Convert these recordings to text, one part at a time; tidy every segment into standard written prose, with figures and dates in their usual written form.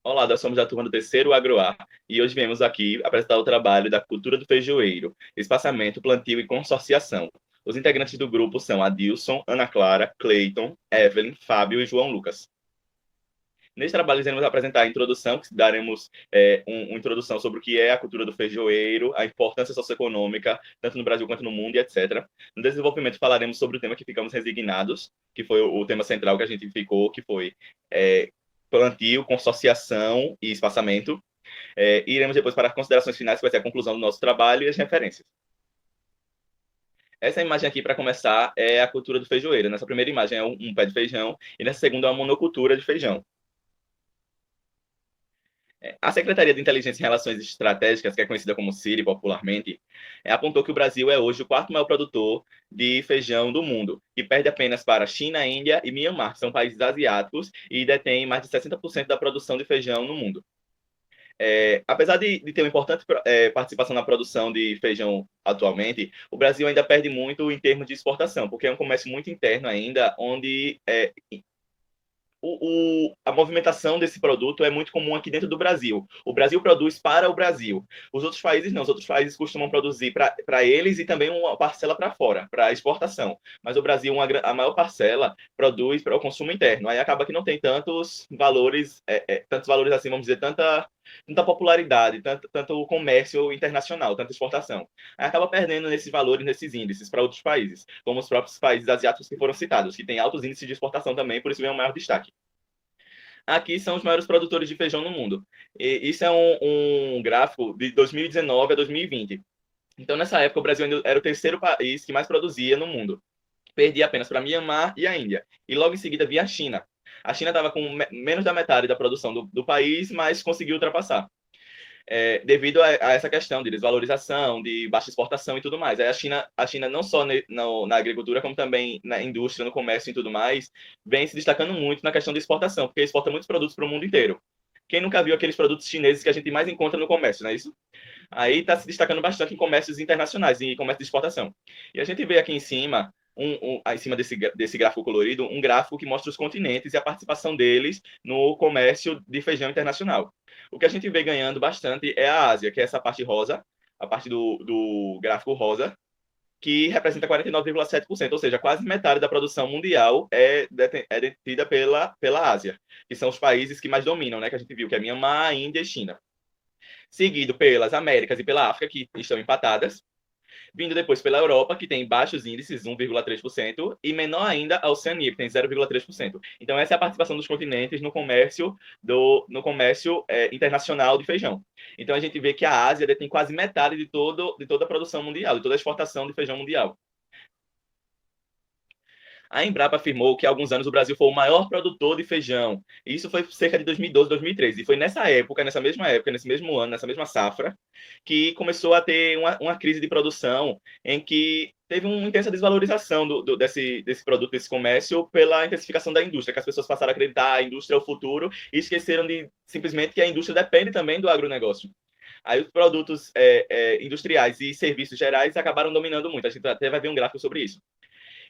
Olá, nós somos da turma do terceiro Agroar e hoje viemos aqui apresentar o trabalho da cultura do feijoeiro, espaçamento, plantio e consorciação. Os integrantes do grupo são Adilson, Ana Clara, Cleiton, Evelyn, Fábio e João Lucas. Neste trabalho, iremos apresentar a introdução, que daremos uma introdução sobre o que é a cultura do feijoeiro, a importância socioeconômica, tanto no Brasil quanto no mundo, e etc. No desenvolvimento, falaremos sobre o tema que ficamos resignados, que foi o tema central que a gente ficou, que foi plantio, consorciação e espaçamento. E iremos depois para as considerações finais, que vai ser a conclusão do nosso trabalho e as referências. Essa imagem aqui, para começar, é a cultura do feijoeiro. Nessa primeira imagem é um pé de feijão, e nessa segunda é uma monocultura de feijão. A Secretaria de Inteligência e Relações Estratégicas, que é conhecida como CIRI popularmente, apontou que o Brasil é hoje o quarto maior produtor de feijão do mundo, e perde apenas para China, Índia e Myanmar, que são países asiáticos e detêm mais de 60% da produção de feijão no mundo. Apesar de ter uma importante participação na produção de feijão atualmente, o Brasil ainda perde muito em termos de exportação, porque é um comércio muito interno ainda, onde a movimentação desse produto é muito comum aqui dentro do Brasil. O Brasil produz para o Brasil. Os outros países não. Os outros países costumam produzir para eles e também uma parcela para fora, para exportação. Mas o Brasil, a maior parcela, produz para o consumo interno. Aí acaba que não tem tantos valores assim, vamos dizer, tanta popularidade, tanto comércio internacional, tanta exportação. Aí acaba perdendo nesses valores, nesses índices para outros países, como os próprios países asiáticos que foram citados, que têm altos índices de exportação também, por isso vem um maior destaque. Aqui são os maiores produtores de feijão no mundo. E isso é um gráfico de 2019 a 2020. Então, nessa época, o Brasil era o terceiro país que mais produzia no mundo. Perdia apenas para Myanmar e a Índia. E logo em seguida via a China. A China estava com menos da metade da produção do país, mas conseguiu ultrapassar. Devido a essa questão de desvalorização, de baixa exportação e tudo mais. Aí a China não só na agricultura, como também na indústria, no comércio e tudo mais, vem se destacando muito na questão de exportação, porque exporta muitos produtos para o mundo inteiro. Quem nunca viu aqueles produtos chineses que a gente mais encontra no comércio, não é isso? Aí está se destacando bastante em comércios internacionais, em comércio de exportação. E a gente vê aqui em cima, em cima desse gráfico colorido, um gráfico que mostra os continentes e a participação deles no comércio de feijão internacional. O que a gente vê ganhando bastante é a Ásia, que é essa parte rosa, a parte do gráfico rosa, que representa 49,7%, ou seja, quase metade da produção mundial é detida pela Ásia, que são os países que mais dominam, né? Que a gente viu que é Myanmar, Índia e China. Seguido pelas Américas e pela África, que estão empatadas, vindo depois pela Europa, que tem baixos índices, 1,3%, e menor ainda a Oceania, que tem 0,3%. Então, essa é a participação dos continentes no comércio, internacional de feijão. Então, a gente vê que a Ásia detém quase metade de toda a produção mundial, de toda a exportação de feijão mundial. A Embrapa afirmou que há alguns anos o Brasil foi o maior produtor de feijão. Isso foi cerca de 2012, 2013. E foi nessa época, nessa mesma época, nesse mesmo ano, nessa mesma safra, que começou a ter uma crise de produção em que teve uma intensa desvalorização desse produto, desse comércio, pela intensificação da indústria, que as pessoas passaram a acreditar a indústria é o futuro e esqueceram de simplesmente que a indústria depende também do agronegócio. Aí os produtos industriais e serviços gerais acabaram dominando muito. A gente até vai ver um gráfico sobre isso.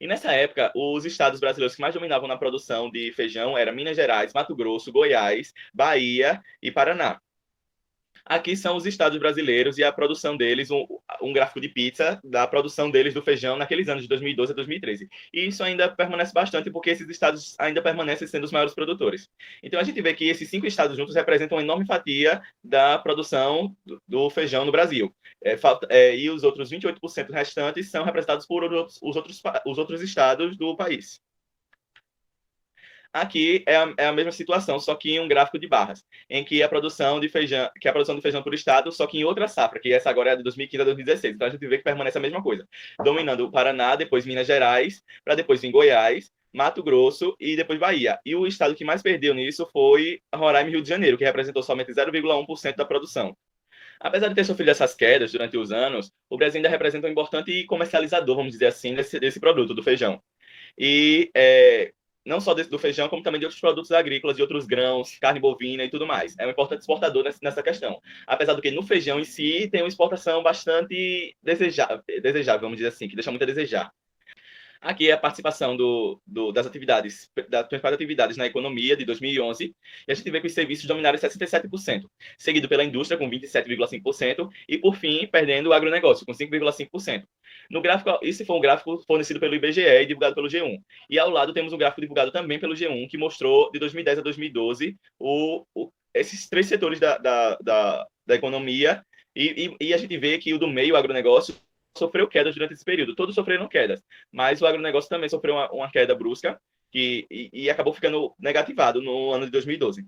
E nessa época, os estados brasileiros que mais dominavam na produção de feijão eram Minas Gerais, Mato Grosso, Goiás, Bahia e Paraná. Aqui são os estados brasileiros e a produção deles, um gráfico de pizza da produção deles do feijão naqueles anos de 2012 a 2013. E isso ainda permanece bastante porque esses estados ainda permanecem sendo os maiores produtores. Então a gente vê que esses 5 estados juntos representam uma enorme fatia da produção do feijão no Brasil. E os outros 28% restantes são representados por os outros estados do país. Aqui é a mesma situação, só que em um gráfico de barras, em que a produção de feijão por estado, só que em outra safra, que essa agora é de 2015 a 2016. Então a gente vê que permanece a mesma coisa, dominando o Paraná, depois Minas Gerais, para depois vir Goiás, Mato Grosso e depois Bahia. E o estado que mais perdeu nisso foi Roraima e Rio de Janeiro, que representou somente 0,1% da produção. Apesar de ter sofrido essas quedas durante os anos, o Brasil ainda representa um importante comercializador, vamos dizer assim, desse produto, do feijão. E não só do feijão, como também de outros produtos agrícolas, de outros grãos, carne bovina e tudo mais. É um importante exportador nessa questão. Apesar do que no feijão em si tem uma exportação bastante desejável, vamos dizer assim, que deixa muito a desejar. Aqui é a participação das atividades, das principais atividades na economia de 2011, e a gente vê que os serviços dominaram 67%, seguido pela indústria com 27,5% e, por fim, perdendo o agronegócio com 5,5%. No gráfico, esse foi um gráfico fornecido pelo IBGE e divulgado pelo G1. E ao lado temos um gráfico divulgado também pelo G1, que mostrou de 2010 a 2012 esses três setores da economia, e a gente vê que o do meio, o agronegócio, sofreu quedas durante esse período. Todos sofreram quedas, mas o agronegócio também sofreu uma queda brusca e acabou ficando negativado no ano de 2012.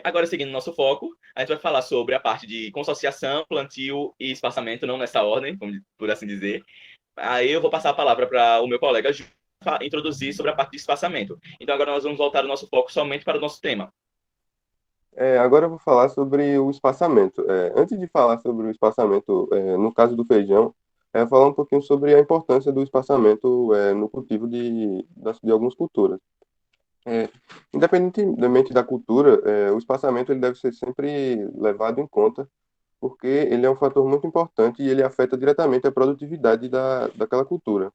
Agora, seguindo nosso foco, a gente vai falar sobre a parte de consociação, plantio e espaçamento, não nessa ordem, por assim dizer. Aí eu vou passar a palavra para o meu colega Ju introduzir sobre a parte de espaçamento. Então, agora nós vamos voltar o nosso foco somente para o nosso tema. Agora eu vou falar sobre o espaçamento. Antes de falar sobre o espaçamento, no caso do feijão, falar um pouquinho sobre a importância do espaçamento no cultivo de algumas culturas. É, Independentemente da cultura, o espaçamento ele deve ser sempre levado em conta, porque ele é um fator muito importante e ele afeta diretamente a produtividade daquela cultura.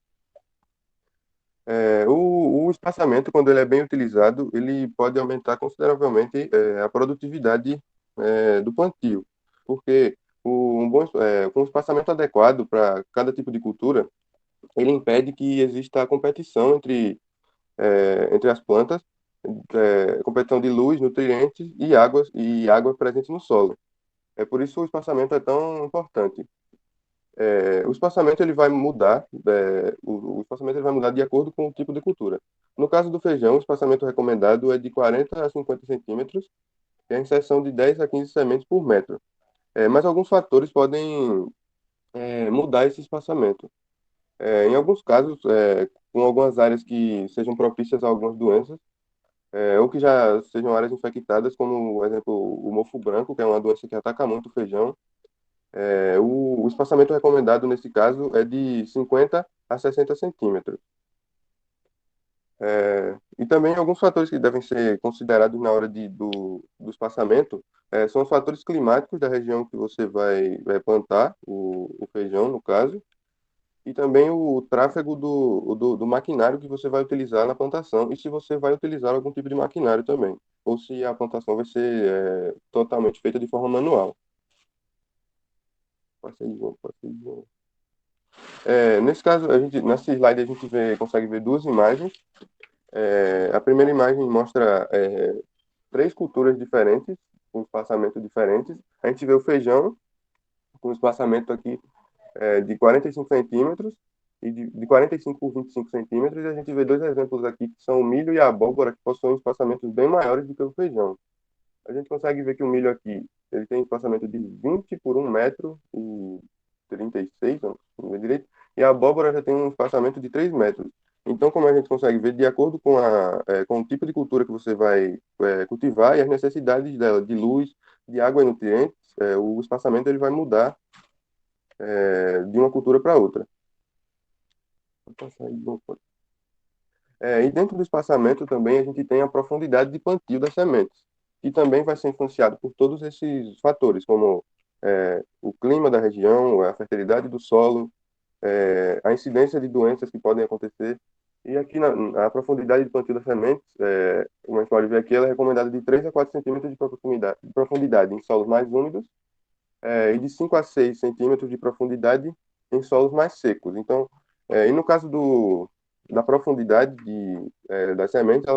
O espaçamento, quando ele é bem utilizado, ele pode aumentar consideravelmente a produtividade do plantio, porque com um espaçamento adequado para cada tipo de cultura, ele impede que exista competição entre as plantas, competição de luz, nutrientes e água presente no solo. É por isso o espaçamento é tão importante. O espaçamento ele vai mudar, o espaçamento ele vai mudar de acordo com o tipo de cultura. No caso do feijão, o espaçamento recomendado é de 40 a 50 centímetros, e a inserção de 10 a 15 sementes por metro. Mas alguns fatores podem mudar esse espaçamento. Em alguns casos, com algumas áreas que sejam propícias a algumas doenças, ou que já sejam áreas infectadas, como, por exemplo, o mofo branco, que é uma doença que ataca muito o feijão. O espaçamento recomendado nesse caso é de 50 a 60 centímetros. E também alguns fatores que devem ser considerados na hora do espaçamento são os fatores climáticos da região que você vai plantar, o feijão, no caso, e também o tráfego do maquinário que você vai utilizar na plantação, e se você vai utilizar algum tipo de maquinário também, ou se a plantação vai ser totalmente feita de forma manual. Passei de novo, passei de novo. Nesse caso, nesse slide a gente consegue ver duas imagens. A primeira imagem mostra três culturas diferentes, com espaçamento diferentes. A gente vê o feijão com espaçamento aqui de 45 centímetros e de 45 por 25 centímetros. E a gente vê dois exemplos aqui, que são o milho e a abóbora, que possuem espaçamentos bem maiores do que o feijão. A gente consegue ver que o milho aqui ele tem espaçamento de 20 por 1 metro e 36, não sei direito, e a abóbora já tem um espaçamento de 3 metros. Então, como a gente consegue ver, de acordo com o tipo de cultura que você vai cultivar e as necessidades dela, de luz, de água e nutrientes, o espaçamento ele vai mudar de uma cultura para outra. Vou passar aí de novo. E dentro do espaçamento também a gente tem a profundidade de plantio das sementes, que também vai ser influenciado por todos esses fatores, como o clima da região, a fertilidade do solo, a incidência de doenças que podem acontecer. E aqui a profundidade de plantio das sementes, como a gente pode ver aqui, ela é recomendada de 3 a 4 centímetros de profundidade em solos mais úmidos, e de 5 a 6 centímetros de profundidade em solos mais secos. Então, e no caso da profundidade das sementes,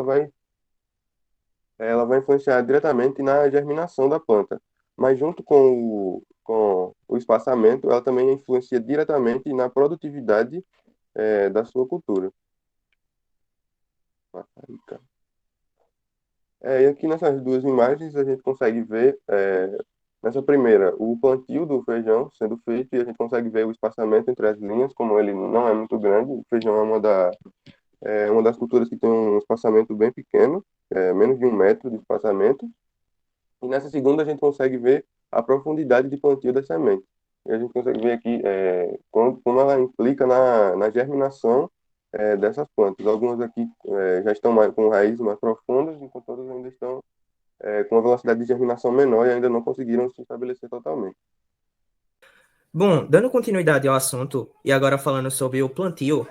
ela vai influenciar diretamente na germinação da planta. Mas junto com o espaçamento, ela também influencia diretamente na produtividade da sua cultura. E aqui nessas duas imagens a gente consegue ver, nessa primeira, o plantio do feijão sendo feito e a gente consegue ver o espaçamento entre as linhas, como ele não é muito grande. O feijão é uma das culturas que tem um espaçamento bem pequeno, menos de 1 metro de espaçamento. E nessa segunda a gente consegue ver a profundidade de plantio das sementes. E a gente consegue ver aqui como ela implica na germinação dessas plantas. Algumas aqui já estão com raízes mais profundas, enquanto outras ainda estão com uma velocidade de germinação menor e ainda não conseguiram se estabelecer totalmente. Bom, dando continuidade ao assunto, e agora falando sobre o plantio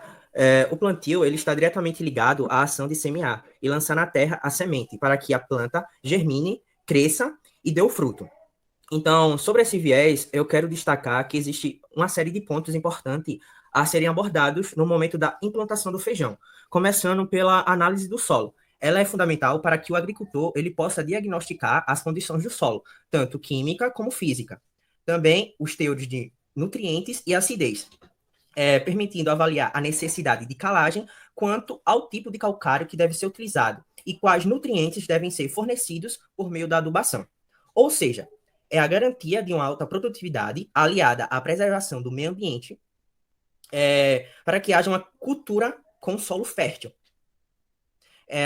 ele está diretamente ligado à ação de semear e lançar na terra a semente, para que a planta germine, cresça e dê o fruto. Então, sobre esse viés, eu quero destacar que existe uma série de pontos importantes a serem abordados no momento da implantação do feijão, começando pela análise do solo. Ela é fundamental para que o agricultor ele possa diagnosticar as condições do solo, tanto química como física. Também os teores de nutrientes e acidez, permitindo avaliar a necessidade de calagem quanto ao tipo de calcário que deve ser utilizado e quais nutrientes devem ser fornecidos por meio da adubação. Ou seja, é a garantia de uma alta produtividade aliada à preservação do meio ambiente para que haja uma cultura com solo fértil.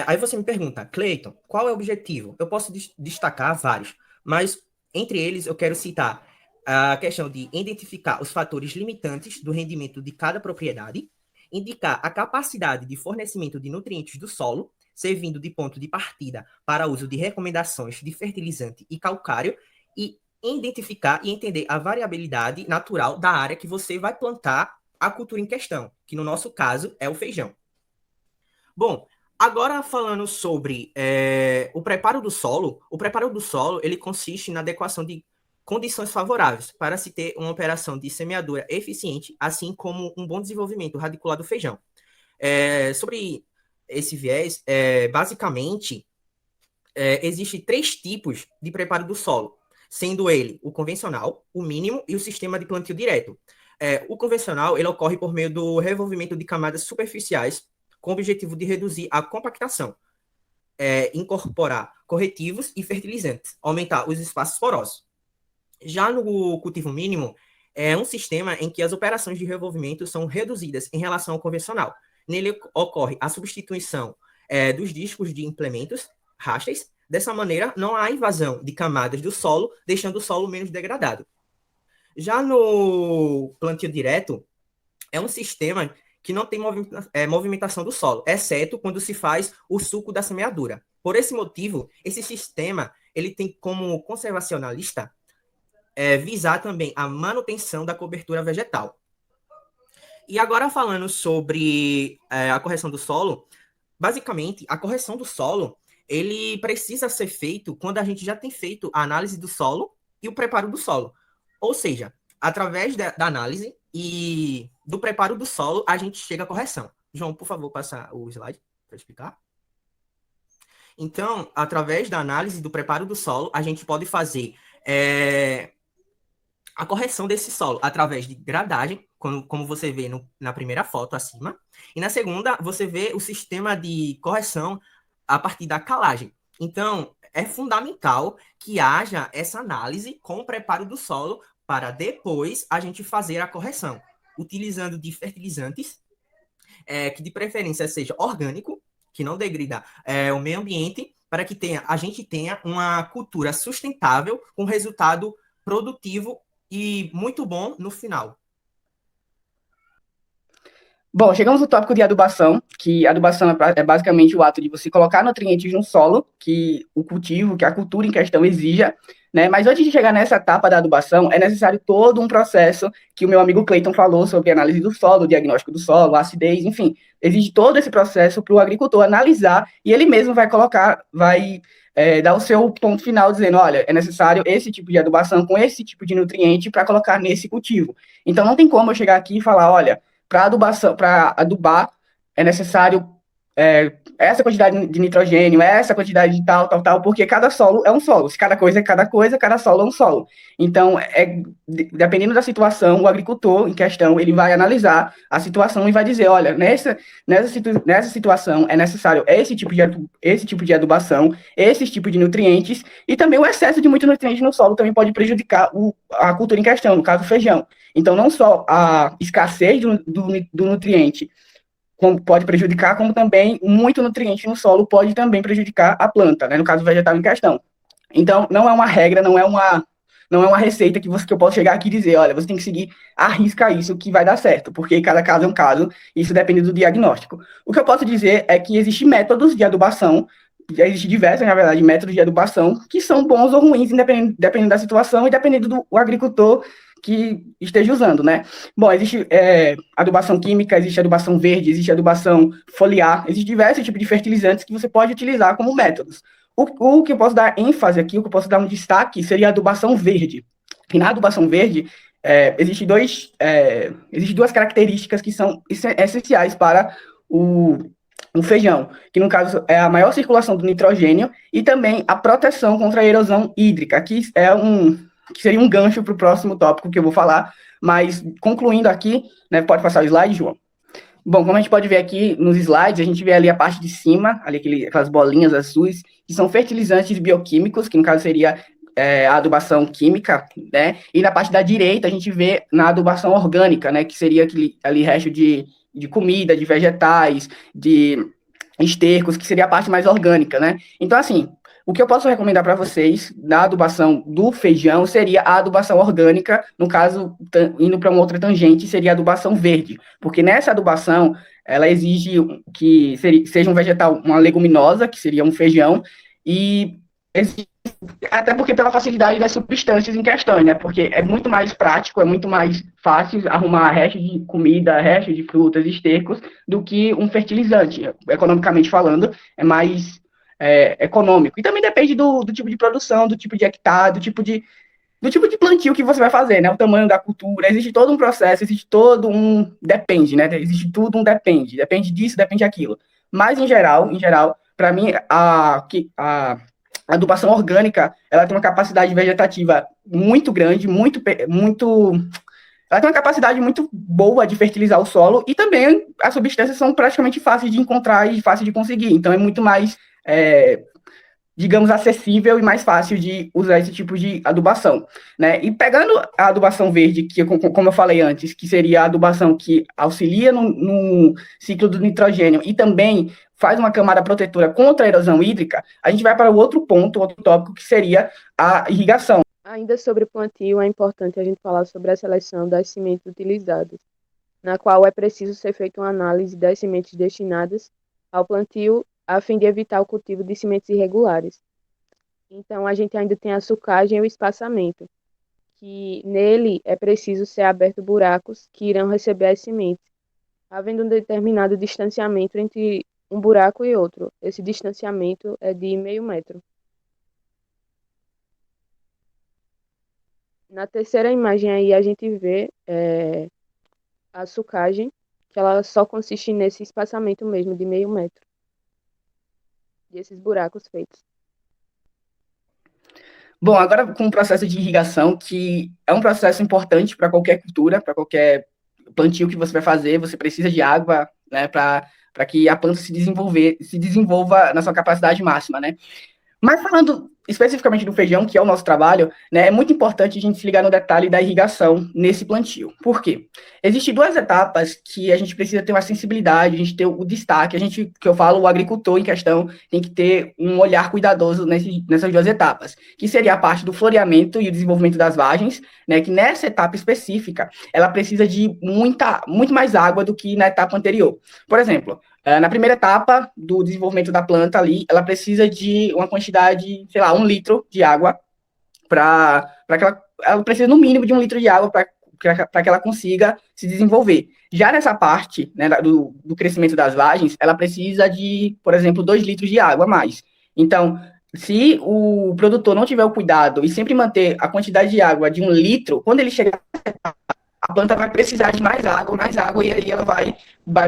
Aí você me pergunta, Cleiton, qual é o objetivo? Eu posso destacar vários, mas entre eles eu quero citar a questão de identificar os fatores limitantes do rendimento de cada propriedade, indicar a capacidade de fornecimento de nutrientes do solo, servindo de ponto de partida para uso de recomendações de fertilizante e calcário, e identificar e entender a variabilidade natural da área que você vai plantar a cultura em questão, que no nosso caso é o feijão. Bom, agora falando sobre o preparo do solo ele consiste na adequação de condições favoráveis para se ter uma operação de semeadura eficiente, assim como um bom desenvolvimento radicular do feijão. Sobre esse viés, basicamente, existem 3 tipos de preparo do solo, sendo ele o convencional, o mínimo e o sistema de plantio direto. O convencional ele ocorre por meio do revolvimento de camadas superficiais com o objetivo de reduzir a compactação, incorporar corretivos e fertilizantes, aumentar os espaços porosos. Já no cultivo mínimo, é um sistema em que as operações de revolvimento são reduzidas em relação ao convencional. Nele ocorre a substituição dos discos de implementos, rastros. Dessa maneira, não há invasão de camadas do solo, deixando o solo menos degradado. Já no plantio direto, é um sistema que não tem movimentação do solo, exceto quando se faz o suco da semeadura. Por esse motivo, esse sistema ele tem como conservacionalista visar também a manutenção da cobertura vegetal. E agora falando sobre a correção do solo, basicamente, a correção do solo ele precisa ser feito quando a gente já tem feito a análise do solo e o preparo do solo. Ou seja, através da análise e do preparo do solo, a gente chega à correção. João, por favor, passa o slide para explicar. Então, através da análise do preparo do solo, a gente pode fazer a correção desse solo através de gradagem, como você vê na primeira foto acima, e na segunda você vê o sistema de correção a partir da calagem. Então, é fundamental que haja essa análise com o preparo do solo para depois a gente fazer a correção, utilizando de fertilizantes, que de preferência seja orgânico, que não degrida o meio ambiente, para que a gente tenha uma cultura sustentável com resultado produtivo e muito bom no final. Bom, chegamos no tópico de adubação, que adubação é basicamente o ato de você colocar nutrientes no solo, que o cultivo, que a cultura em questão exija, né? Mas antes de chegar nessa etapa da adubação, é necessário todo um processo que o meu amigo Cleiton falou sobre análise do solo, diagnóstico do solo, acidez, enfim, exige todo esse processo para o agricultor analisar e ele mesmo vai colocar, dar o seu ponto final dizendo, olha, é necessário esse tipo de adubação com esse tipo de nutriente para colocar nesse cultivo. Então não tem como eu chegar aqui e falar, olha, para adubar é necessário essa quantidade de nitrogênio, essa quantidade de tal, porque cada solo é um solo. Se cada coisa é cada coisa, cada solo é um solo. Então, dependendo da situação, o agricultor em questão, ele vai analisar a situação e vai dizer, olha, nessa situação é necessário esse tipo de adubação, esse tipo de nutrientes, e também o excesso de muito nutriente no solo também pode prejudicar a cultura em questão, no caso o feijão. Então, não só a escassez do nutriente pode prejudicar, como também muito nutriente no solo pode também prejudicar a planta, né, no caso vegetal em questão. Então, não é uma regra, não é uma receita que eu posso chegar aqui e dizer, olha, você tem que seguir à risca isso que vai dar certo, porque cada caso é um caso, isso depende do diagnóstico. O que eu posso dizer é que existem métodos de adubação, existem diversos, na verdade, métodos de adubação, que são bons ou ruins, dependendo da situação e dependendo do agricultor que esteja usando, né? Bom, existe adubação química, existe adubação verde, existe adubação foliar, existe diversos tipos de fertilizantes que você pode utilizar como métodos. O que eu posso dar ênfase aqui, o que eu posso dar um destaque, seria a adubação verde. E na adubação verde, existem duas características que são essenciais para o feijão, que no caso é a maior circulação do nitrogênio e também a proteção contra a erosão hídrica, que seria um gancho para o próximo tópico que eu vou falar, mas concluindo aqui, né, pode passar o slide, João? Bom, como a gente pode ver aqui nos slides, a gente vê ali a parte de cima, ali aquelas bolinhas azuis, que são fertilizantes bioquímicos, que no caso seria a adubação química, né? E na parte da direita a gente vê na adubação orgânica, né? Que seria aquele ali resto de comida, de vegetais, de estercos, que seria a parte mais orgânica, né? Então, assim, o que eu posso recomendar para vocês na adubação do feijão seria a adubação orgânica, no caso, indo para uma outra tangente, seria a adubação verde, porque nessa adubação ela exige que seja um vegetal, uma leguminosa, que seria um feijão, e até porque pela facilidade das substâncias em questão, né? Porque é muito mais prático, é muito mais fácil arrumar resto de comida, resto de frutas, estercos, do que um fertilizante. Economicamente falando, é mais econômico. E também depende do tipo de produção, do tipo de hectare, do tipo de plantio que você vai fazer, né? O tamanho da cultura, existe todo um processo, existe todo um depende, né? Existe tudo um depende disso, depende daquilo. Mas em geral, para mim a adubação orgânica, ela tem uma capacidade vegetativa muito grande, ela tem uma capacidade muito boa de fertilizar o solo e também as substâncias são praticamente fáceis de encontrar e fáceis de conseguir. Então é muito mais, digamos, acessível e mais fácil de usar esse tipo de adubação, né? E pegando a adubação verde, que como eu falei antes, que seria a adubação que auxilia no ciclo do nitrogênio e também faz uma camada protetora contra a erosão hídrica, a gente vai para o outro ponto, outro tópico, que seria a irrigação. Ainda sobre plantio, é importante a gente falar sobre a seleção das sementes utilizadas, na qual é preciso ser feita uma análise das sementes destinadas ao plantio, a fim de evitar o cultivo de sementes irregulares. Então, a gente ainda tem a sucagem e o espaçamento, que nele é preciso ser aberto buracos que irão receber as sementes, havendo um determinado distanciamento entre um buraco e outro. Esse distanciamento é de 0,5 metro. Na terceira imagem aí a gente vê a sucagem, que ela só consiste nesse espaçamento mesmo de 0,5 metro. E esses buracos feitos. Bom, agora com o processo de irrigação, que é um processo importante para qualquer cultura, para qualquer plantio que você vai fazer, você precisa de água, né, para que a planta se desenvolva na sua capacidade máxima, né? Mas falando especificamente do feijão, que é o nosso trabalho, né, é muito importante a gente se ligar no detalhe da irrigação nesse plantio. Por quê? Existem duas etapas que a gente precisa ter uma sensibilidade, a gente ter o destaque, que eu falo, o agricultor em questão tem que ter um olhar cuidadoso nessas duas etapas, que seria a parte do floreamento e o desenvolvimento das vagens, né, que nessa etapa específica, ela precisa de muito mais água do que na etapa anterior. Por exemplo, na primeira etapa do desenvolvimento da planta ali, ela precisa de uma quantidade, sei lá, 1 litro de água para que ela precisa no mínimo de 1 litro de água para que ela consiga se desenvolver. Já nessa parte, né, do crescimento das vagens, ela precisa de, por exemplo, 2 litros de água a mais. Então, se o produtor não tiver o cuidado e sempre manter a quantidade de água de 1 litro, quando ele chegar a planta vai precisar de mais água, e aí ela vai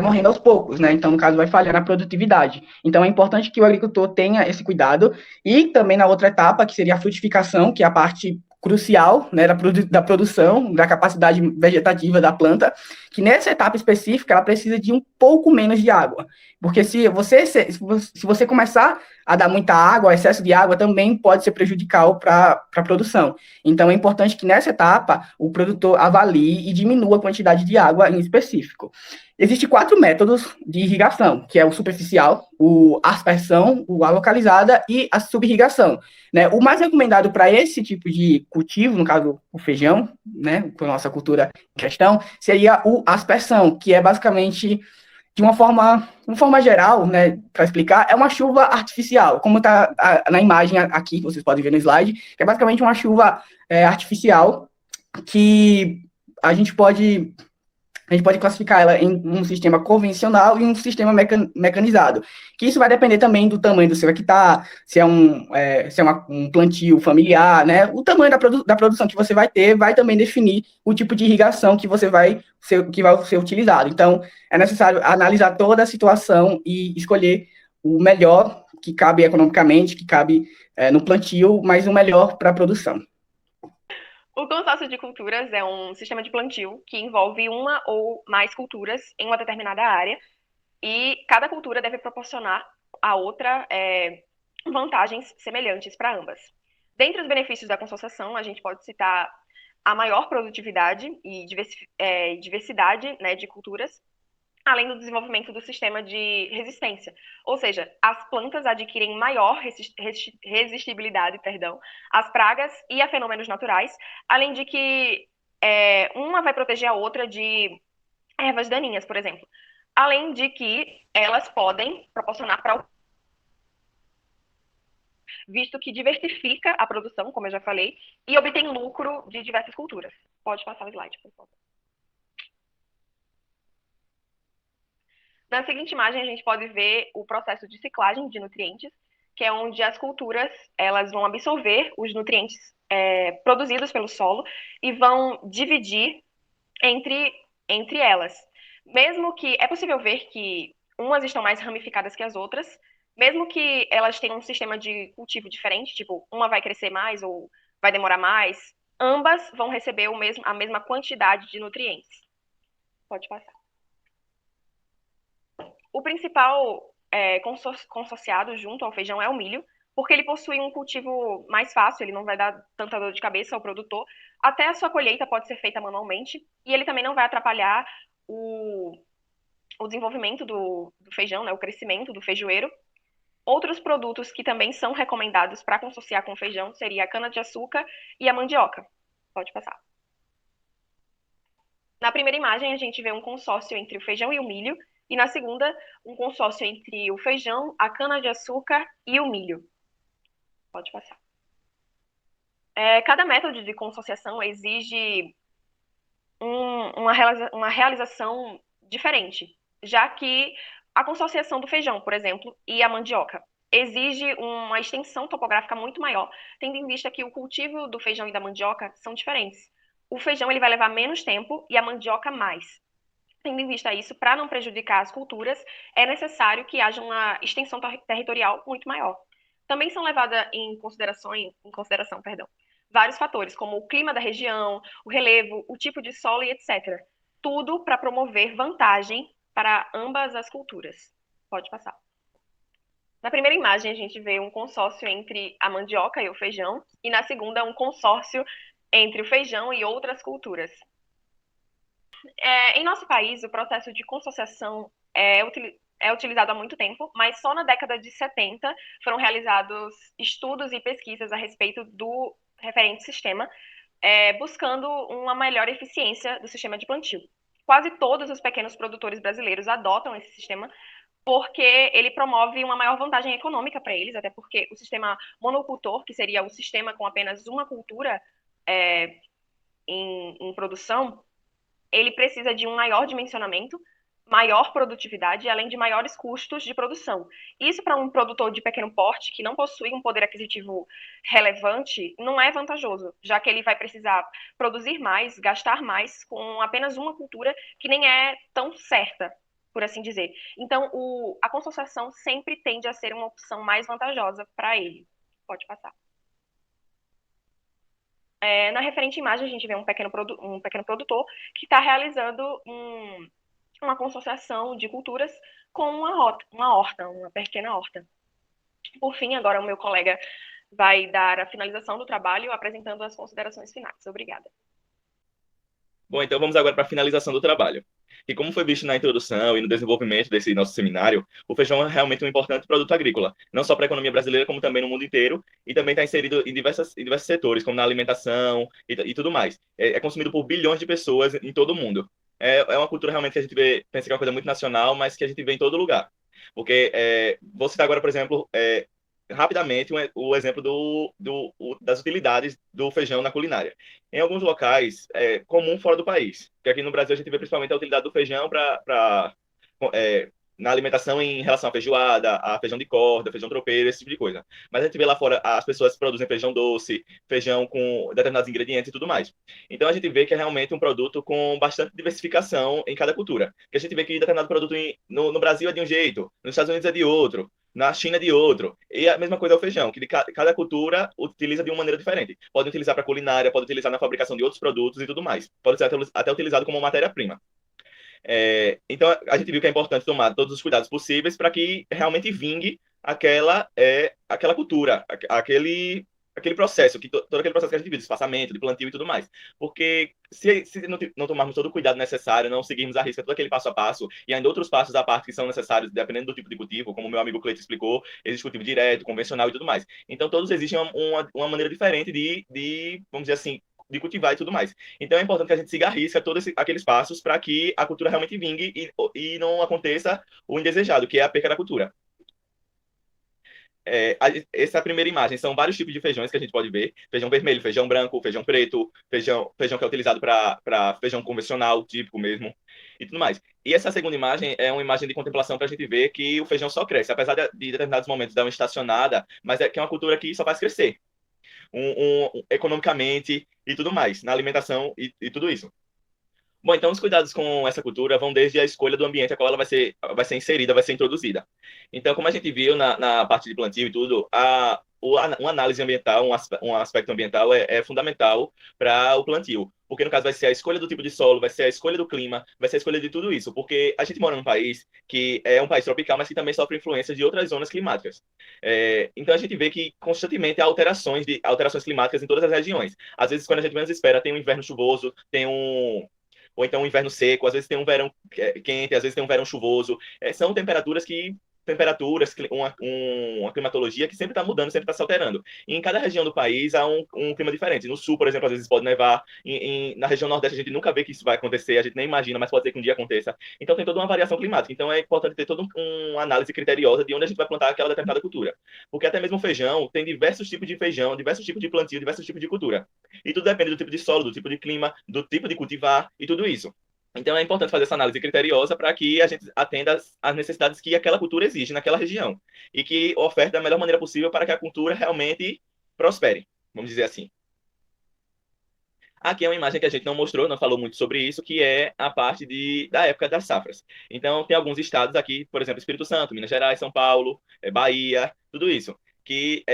morrendo aos poucos, né? Então, no caso, vai falhar na produtividade. Então, é importante que o agricultor tenha esse cuidado. E também na outra etapa, que seria a frutificação, que é a parte crucial, né, da produção, da capacidade vegetativa da planta, que nessa etapa específica, ela precisa de um pouco menos de água. Porque se você começar a dar muita água, excesso de água também pode ser prejudicial para a produção. Então, é importante que nessa etapa o produtor avalie e diminua a quantidade de água em específico. Existem 4 métodos de irrigação, que é o superficial, a aspersão, a localizada e a subirrigação, né? O mais recomendado para esse tipo de cultivo, no caso o feijão, né, com a nossa cultura em questão, seria a aspersão, que é basicamente, de uma forma geral, né, para explicar, é uma chuva artificial, como está na imagem aqui, que vocês podem ver no slide, que é basicamente uma chuva artificial, que a gente pode classificar ela em um sistema convencional e um sistema mecanizado. Que isso vai depender também do tamanho do seu hectare, se é um plantio familiar, né? O tamanho da produção que você vai ter vai também definir o tipo de irrigação que vai ser utilizado. Então, é necessário analisar toda a situação e escolher o melhor que cabe economicamente, que cabe no plantio, mas o melhor para a produção. O consórcio de culturas é um sistema de plantio que envolve uma ou mais culturas em uma determinada área e cada cultura deve proporcionar à outra vantagens semelhantes para ambas. Dentre os benefícios da consociação, a gente pode citar a maior produtividade e diversidade, né, de culturas, além do desenvolvimento do sistema de resistência. Ou seja, as plantas adquirem maior resistibilidade, às pragas e a fenômenos naturais, além de que uma vai proteger a outra de ervas daninhas, por exemplo. Além de que elas podem proporcionar para visto que diversifica a produção, como eu já falei, e obtém lucro de diversas culturas. Pode passar o slide, por favor. Na seguinte imagem, a gente pode ver o processo de ciclagem de nutrientes, que é onde as culturas elas vão absorver os nutrientes produzidos pelo solo e vão dividir entre elas. Mesmo que é possível ver que umas estão mais ramificadas que as outras, mesmo que elas tenham um sistema de cultivo diferente, tipo, uma vai crescer mais ou vai demorar mais, ambas vão receber a mesma quantidade de nutrientes. Pode passar. O principal consorciado junto ao feijão é o milho, porque ele possui um cultivo mais fácil, ele não vai dar tanta dor de cabeça ao produtor, até a sua colheita pode ser feita manualmente, e ele também não vai atrapalhar o desenvolvimento do feijão, né, o crescimento do feijoeiro. Outros produtos que também são recomendados para consorciar com o feijão seria a cana-de-açúcar e a mandioca. Pode passar. Na primeira imagem, a gente vê um consórcio entre o feijão e o milho, e na segunda, um consórcio entre o feijão, a cana-de-açúcar e o milho. Pode passar. Cada método de consociação exige uma realização diferente, já que a consociação do feijão, por exemplo, e a mandioca exige uma extensão topográfica muito maior, tendo em vista que o cultivo do feijão e da mandioca são diferentes. O feijão ele vai levar menos tempo e a mandioca mais. Tendo em vista isso, para não prejudicar as culturas, é necessário que haja uma extensão territorial muito maior. Também são levados em consideração, vários fatores, como o clima da região, o relevo, o tipo de solo e etc. Tudo para promover vantagem para ambas as culturas. Pode passar. Na primeira imagem, a gente vê um consórcio entre a mandioca e o feijão, e na segunda, um consórcio entre o feijão e outras culturas. Em nosso país, o processo de consociação é utilizado há muito tempo, mas só na década de 70 foram realizados estudos e pesquisas a respeito do referente sistema, buscando uma melhor eficiência do sistema de plantio. Quase todos os pequenos produtores brasileiros adotam esse sistema porque ele promove uma maior vantagem econômica para eles, até porque o sistema monocultor, que seria o sistema com apenas uma cultura em produção, ele precisa de um maior dimensionamento, maior produtividade, além de maiores custos de produção. Isso para um produtor de pequeno porte, que não possui um poder aquisitivo relevante, não é vantajoso, já que ele vai precisar produzir mais, gastar mais, com apenas uma cultura que nem é tão certa, por assim dizer. Então, a consociação sempre tende a ser uma opção mais vantajosa para ele. Pode passar. Na referente imagem, a gente vê um pequeno produtor que está realizando uma consociação de culturas com uma pequena horta. Por fim, agora o meu colega vai dar a finalização do trabalho, apresentando as considerações finais. Obrigada. Bom, então vamos agora para a finalização do trabalho. E como foi visto na introdução e no desenvolvimento desse nosso seminário, o feijão é realmente um importante produto agrícola, não só para a economia brasileira, como também no mundo inteiro, e também está inserido em diversos setores, como na alimentação e tudo mais. É consumido por bilhões de pessoas em todo o mundo. É uma cultura realmente que a gente pensa que é uma coisa muito nacional, mas que a gente vê em todo lugar. Porque, vou citar agora, por exemplo, rapidamente o exemplo das utilidades do feijão na culinária. Em alguns locais, é comum fora do país, porque aqui no Brasil a gente vê principalmente a utilidade do feijão na alimentação em relação à feijoada, a feijão de corda, feijão tropeiro, esse tipo de coisa. Mas a gente vê lá fora as pessoas produzem feijão doce, feijão com determinados ingredientes e tudo mais. Então a gente vê que é realmente um produto com bastante diversificação em cada cultura. Que a gente vê que determinado produto no Brasil é de um jeito, nos Estados Unidos é de outro, na China é de outro. E a mesma coisa é o feijão, que cada cultura utiliza de uma maneira diferente. Pode utilizar para culinária, pode utilizar na fabricação de outros produtos e tudo mais. Pode ser até utilizado como matéria-prima. Então, a gente viu que é importante tomar todos os cuidados possíveis para que realmente vingue aquela cultura, aquele processo, todo aquele processo que a gente viu, de espaçamento, de plantio e tudo mais. Porque se não tomarmos todo o cuidado necessário, não seguirmos à risca todo aquele passo a passo, e ainda outros passos à parte que são necessários, dependendo do tipo de cultivo, como o meu amigo Cleiton explicou, existe cultivo direto, convencional e tudo mais. Então, todos exigem uma maneira diferente vamos dizer assim, de cultivar e tudo mais. Então é importante que a gente siga à risca todos aqueles passos para que a cultura realmente vingue e não aconteça o indesejado, que é a perca da cultura. Essa primeira imagem são vários tipos de feijões que a gente pode ver: feijão vermelho, feijão branco, feijão preto, feijão que é utilizado para feijão convencional, típico mesmo, e tudo mais. E essa segunda imagem é uma imagem de contemplação para a gente ver que o feijão só cresce, apesar de determinados momentos dar uma estacionada, mas que é uma cultura que só faz crescer economicamente e tudo mais, na alimentação e tudo isso. Bom, então os cuidados com essa cultura vão desde a escolha do ambiente a qual ela vai ser inserida, vai ser introduzida. Então, como a gente viu na parte de plantio e tudo, uma análise ambiental, um aspecto ambiental é fundamental para o plantio. Porque, no caso, vai ser a escolha do tipo de solo, vai ser a escolha do clima, vai ser a escolha de tudo isso. Porque a gente mora num país que é um país tropical, mas que também sofre influência de outras zonas climáticas. Então, a gente vê que constantemente há alterações climáticas em todas as regiões. Às vezes, quando a gente menos espera, tem um inverno chuvoso, ou então um inverno seco, às vezes tem um verão quente, às vezes tem um verão chuvoso. São uma climatologia que sempre está mudando, sempre está se alterando. E em cada região do país há um clima diferente. No sul, por exemplo, às vezes pode nevar. Na região nordeste a gente nunca vê que isso vai acontecer, a gente nem imagina, mas pode ser que um dia aconteça. Então tem toda uma variação climática. Então é importante ter toda uma análise criteriosa de onde a gente vai plantar aquela determinada cultura. Porque até mesmo o feijão tem diversos tipos de feijão, diversos tipos de plantio, diversos tipos de cultura. E tudo depende do tipo de solo, do tipo de clima, do tipo de cultivar e tudo isso. Então é importante fazer essa análise criteriosa para que a gente atenda às necessidades que aquela cultura exige naquela região e que oferte da melhor maneira possível para que a cultura realmente prospere, vamos dizer assim. Aqui é uma imagem que a gente não mostrou, não falou muito sobre isso, que é a parte da época das safras. Então tem alguns estados aqui, por exemplo, Espírito Santo, Minas Gerais, São Paulo, Bahia, tudo isso, que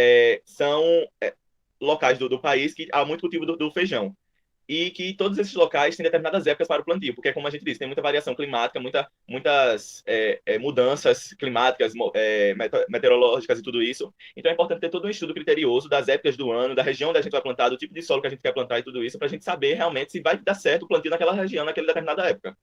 são locais do país que há muito cultivo do feijão. E que todos esses locais têm determinadas épocas para o plantio, porque, como a gente disse, tem muita variação climática, muitas mudanças climáticas, meteorológicas e tudo isso. Então é importante ter todo um estudo criterioso das épocas do ano, da região onde a gente vai plantar, do tipo de solo que a gente quer plantar e tudo isso, para a gente saber realmente se vai dar certo o plantio naquela região, naquela determinada época.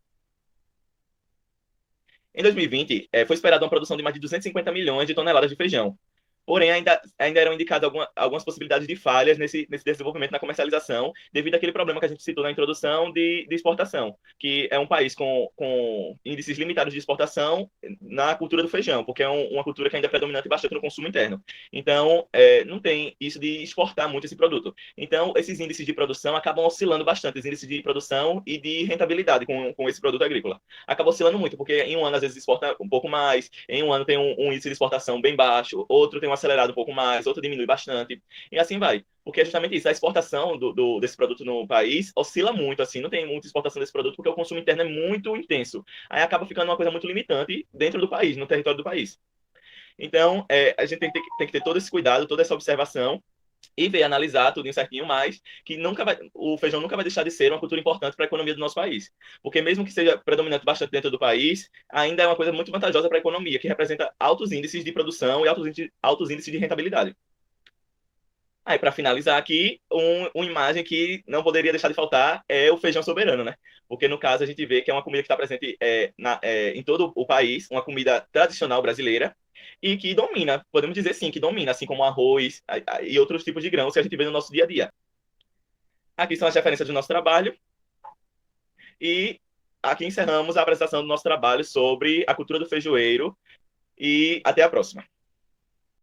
Em 2020, foi esperada uma produção de mais de 250 milhões de toneladas de feijão. Porém, ainda eram indicadas algumas possibilidades de falhas nesse desenvolvimento na comercialização, devido àquele problema que a gente citou na introdução de exportação, que é um país com índices limitados de exportação na cultura do feijão, porque é uma cultura que ainda é predominante bastante no consumo interno. Então, não tem isso de exportar muito esse produto. Então, esses índices de produção acabam oscilando bastante, os índices de produção e de rentabilidade com esse produto agrícola. Acaba oscilando muito, porque em um ano, às vezes, exporta um pouco mais, em um ano tem um índice de exportação bem baixo, outro tem acelerado um pouco mais, outro diminui bastante, e assim vai. Porque é justamente isso, a exportação desse produto no país oscila muito, assim, não tem muita exportação desse produto porque o consumo interno é muito intenso. Aí acaba ficando uma coisa muito limitante dentro do país, no território do país. Então, a gente tem que ter todo esse cuidado, toda essa observação, e ver, analisar tudo certinho, mas que o feijão nunca vai deixar de ser uma cultura importante para a economia do nosso país. Porque mesmo que seja predominante bastante dentro do país, ainda é uma coisa muito vantajosa para a economia, que representa altos índices de produção e altos índices de rentabilidade. Aí, para finalizar aqui, uma imagem que não poderia deixar de faltar é o feijão soberano, né? Porque, no caso, a gente vê que é uma comida que está presente em todo o país, uma comida tradicional brasileira, e que domina, podemos dizer sim, que domina, assim como arroz e outros tipos de grãos que a gente vê no nosso dia a dia. Aqui são as referências do nosso trabalho, e aqui encerramos a apresentação do nosso trabalho sobre a cultura do feijoeiro, e até a próxima.